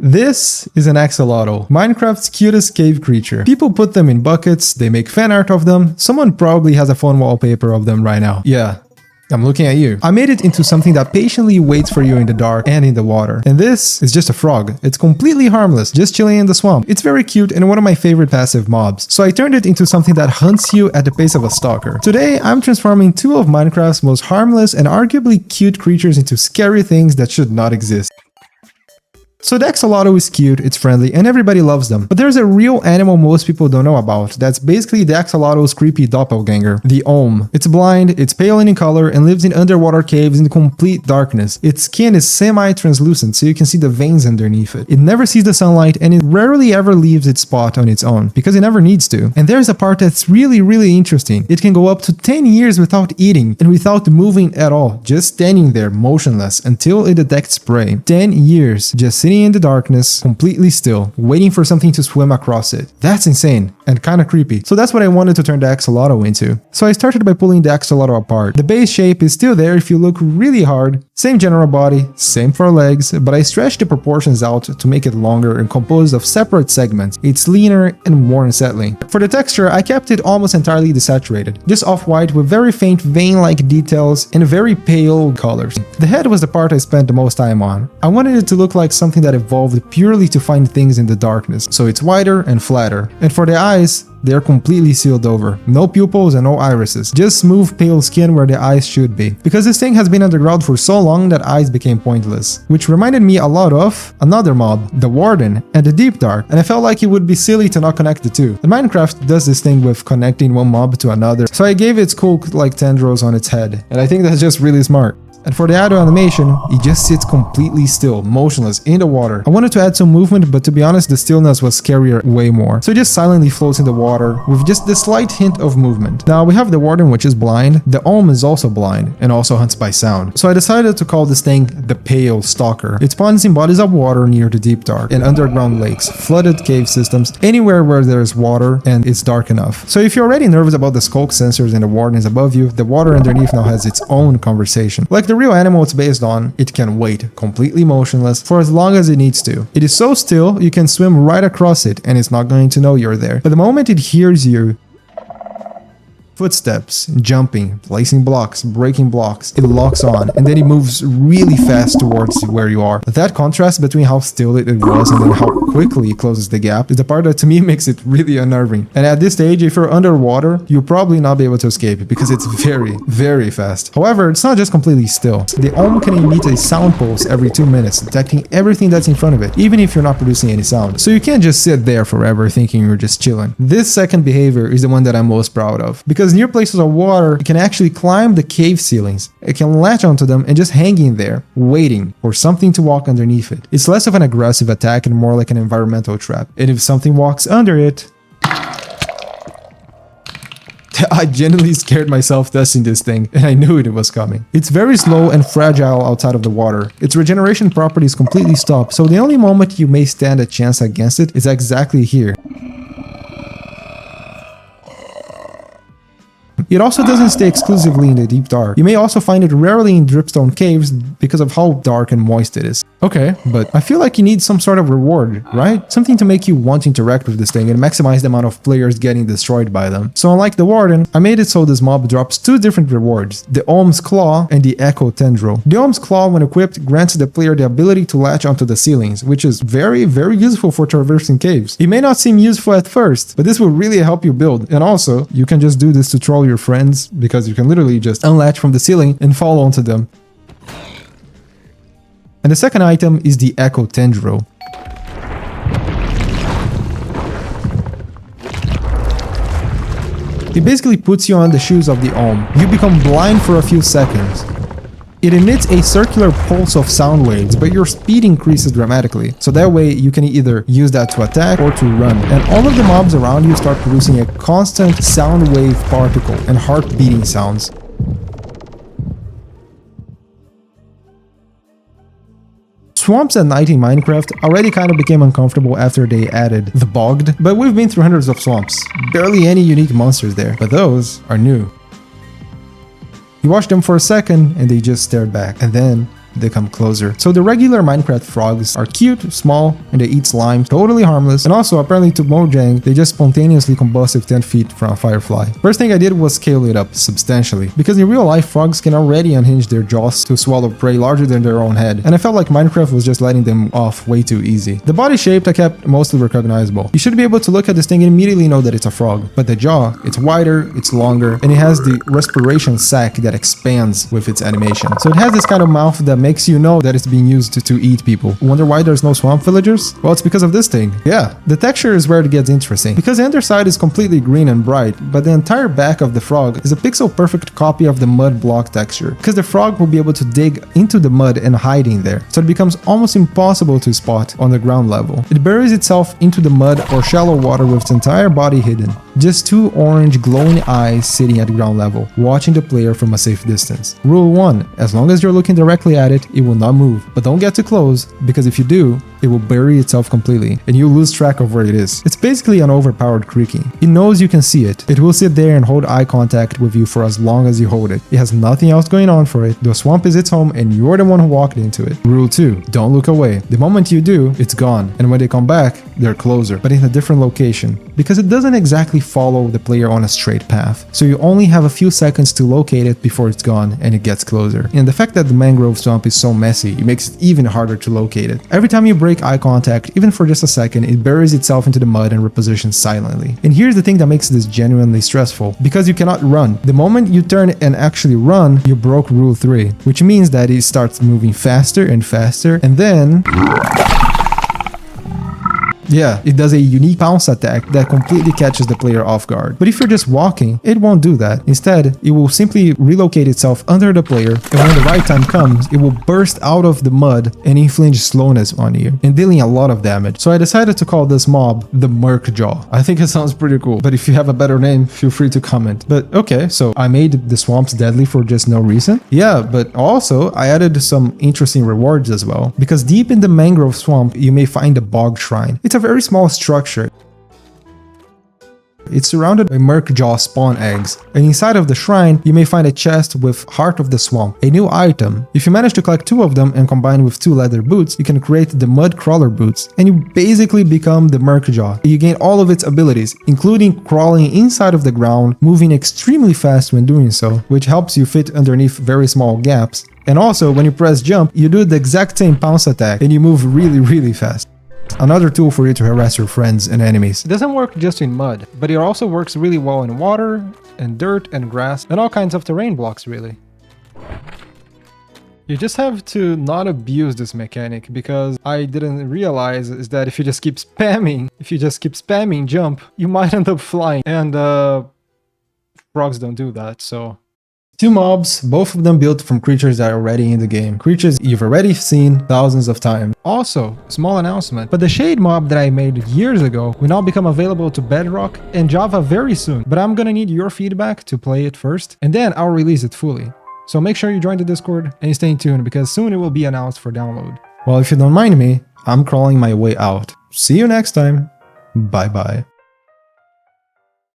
This is an axolotl, Minecraft's cutest cave creature. People put them in buckets, they make fan art of them. Someone probably has a phone wallpaper of them right now. Yeah, I'm looking at you. I made it into something that patiently waits for you in the dark and in the water. And this is just a frog. It's completely harmless, just chilling in the swamp. It's very cute and one of my favorite passive mobs. So I turned it into something that hunts you at the pace of a stalker. Today, I'm transforming two of Minecraft's most harmless and arguably cute creatures into scary things that should not exist. So the axolotl is cute, it's friendly, and everybody loves them. But there's a real animal most people don't know about. That's basically the axolotl's creepy doppelganger, the olm. It's blind, it's pale in color, and lives in underwater caves in complete darkness. Its skin is semi-translucent, so you can see the veins underneath it. It never sees the sunlight, and it rarely ever leaves its spot on its own, because it never needs to. And there's a part that's really interesting. It can go up to 10 years without eating, and without moving at all, just standing there, motionless, until it detects prey. 10 years, just sitting in the darkness, completely still, waiting for something to swim across it. That's insane and kind of creepy. So that's what I wanted to turn the axolotl into. So I started by pulling the axolotl apart. The base shape is still there if you look really hard. Same general body, same for legs, but I stretched the proportions out to make it longer and composed of separate segments. It's leaner and more unsettling. For the texture, I kept it almost entirely desaturated, just off-white with very faint vein-like details and very pale colors. The head was the part I spent the most time on. I wanted it to look like something that evolved purely to find things in the darkness, so it's wider and flatter. And for the eyes, they're completely sealed over. No pupils and no irises. Just smooth pale skin where the eyes should be. Because this thing has been underground for so long that eyes became pointless. Which reminded me a lot of another mob, the Warden, and the Deep Dark. And I felt like it would be silly to not connect the two. And Minecraft does this thing with connecting one mob to another. So I gave its cool like tendrils on its head. And I think that's just really smart. And for the audio animation, it just sits completely still, motionless, in the water. I wanted to add some movement, but to be honest, the stillness was scarier way more. So it just silently floats in the water, with just the slight hint of movement. Now we have the Warden, which is blind. The Olm is also blind, and also hunts by sound. So I decided to call this thing the Pale Stalker. It spawns in bodies of water near the deep dark, and underground lakes, flooded cave systems, anywhere where there's water and it's dark enough. So if you're already nervous about the skulk sensors and the Warden is above you, the water underneath now has its own conversation. Like the real animal it's based on, it can wait, completely motionless, for as long as it needs to. It is so still, you can swim right across it and it's not going to know you're there. But the moment it hears you, footsteps, jumping, placing blocks, breaking blocks, it locks on, and then it moves really fast towards where you are. That contrast between how still it was and then how quickly it closes the gap is the part that to me makes it really unnerving. And at this stage, if you're underwater, you'll probably not be able to escape because it's very fast. However, it's not just completely still. The Olm can emit a sound pulse every 2 minutes, detecting everything that's in front of it, even if you're not producing any sound. So you can't just sit there forever thinking you're just chilling. This second behavior is the one that I'm most proud of, because near places of water, it can actually climb the cave ceilings. It can latch onto them and just hang in there, waiting for something to walk underneath it. It's less of an aggressive attack and more like an environmental trap. And if something walks under it... I genuinely scared myself testing this thing, and I knew it was coming. It's very slow and fragile outside of the water. Its regeneration properties completely stop, so the only moment you may stand a chance against it is exactly here. It also doesn't stay exclusively in the deep dark. You may also find it rarely in dripstone caves because of how dark and moist it is. Okay, but I feel like you need some sort of reward, right? Something to make you want to interact with this thing and maximize the amount of players getting destroyed by them. So unlike the Warden, I made it so this mob drops two different rewards, the Olm's Claw and the Echo Tendril. The Olm's Claw, when equipped, grants the player the ability to latch onto the ceilings, which is very useful for traversing caves. It may not seem useful at first, but this will really help you build. And also, you can just do this to troll your friends, because you can literally just unlatch from the ceiling and fall onto them. And the second item is the Echo Tendril. It basically puts you on the shoes of the Olm. You become blind for a few seconds. It emits a circular pulse of sound waves, but your speed increases dramatically. So that way you can either use that to attack or to run. And all of the mobs around you start producing a constant sound wave particle and heart beating sounds. Swamps at night in Minecraft already kind of became uncomfortable after they added the bogged, but we've been through hundreds of swamps. Barely any unique monsters there, but those are new. You watch them for a second and they just stare back, and then they come closer. So the regular Minecraft frogs are cute, small, and they eat slime, totally harmless. And also, apparently to Mojang, they just spontaneously combust if 10 feet from a firefly. First thing I did was scale it up substantially, because in real life, frogs can already unhinge their jaws to swallow prey larger than their own head, and I felt like Minecraft was just letting them off way too easy. The body shape I kept mostly recognizable. You should be able to look at this thing and immediately know that it's a frog, but the jaw, it's wider, it's longer, and it has the respiration sac that expands with its animation. So it has this kind of mouth that makes you know that it's being used to eat people. Wonder why there's no swamp villagers? Well, it's because of this thing. Yeah, the texture is where it gets interesting, because the underside is completely green and bright, but the entire back of the frog is a pixel perfect copy of the mud block texture, because the frog will be able to dig into the mud and hide in there, so it becomes almost impossible to spot on the ground level. It buries itself into the mud or shallow water with its entire body hidden. Just two orange glowing eyes sitting at ground level, watching the player from a safe distance. Rule 1. As long as you're looking directly at it, it will not move. But don't get too close, because if you do, it will bury itself completely, and you'll lose track of where it is. It's basically an overpowered creaking. It knows you can see it. It will sit there and hold eye contact with you for as long as you hold it. It has nothing else going on for it. The swamp is its home, and you're the one who walked into it. Rule 2. Don't look away. The moment you do, it's gone, and when they come back, they're closer, but in a different location, because it doesn't exactly follow the player on a straight path. So you only have a few seconds to locate it before it's gone and it gets closer. And the fact that the mangrove swamp is so messy, it makes it even harder to locate it. Every time you break eye contact, even for just a second, it buries itself into the mud and repositions silently. And here's the thing that makes this genuinely stressful, because you cannot run. The moment you turn and actually run, you broke rule 3, which means that it starts moving faster and faster, and then... yeah, it does a unique pounce attack that completely catches the player off guard. But if you're just walking, it won't do that. Instead, it will simply relocate itself under the player, and when the right time comes, it will burst out of the mud and inflict slowness on you, and dealing a lot of damage. So I decided to call this mob the Merk Jaw. I think it sounds pretty cool, but if you have a better name, feel free to comment. But okay, so I made the swamps deadly for just no reason? Yeah, but also I added some interesting rewards as well, because deep in the mangrove swamp, you may find a bog shrine. It's a very small structure. It's surrounded by Merk Jaw spawn eggs, and inside of the shrine, you may find a chest with Heart of the Swamp, a new item. If you manage to collect 2 of them and combine with 2 leather boots, you can create the Mud Crawler boots, and you basically become the Merk Jaw. You gain all of its abilities, including crawling inside of the ground, moving extremely fast when doing so, which helps you fit underneath very small gaps. And also, when you press jump, you do the exact same pounce attack, and you move really fast. Another tool for you to harass your friends and enemies. It doesn't work just in mud, but it also works really well in water, and dirt, and grass, and all kinds of terrain blocks, really. You just have to not abuse this mechanic, because I didn't realize is that if you just keep spamming jump, you might end up flying, and frogs don't do that, so... 2 mobs, both of them built from creatures that are already in the game. Creatures you've already seen thousands of times. Also, small announcement, but the Shade mob that I made years ago will now become available to Bedrock and Java very soon. But I'm gonna need your feedback to play it first, and then I'll release it fully. So make sure you join the Discord and stay tuned, because soon it will be announced for download. Well, if you don't mind me, I'm crawling my way out. See you next time. Bye bye.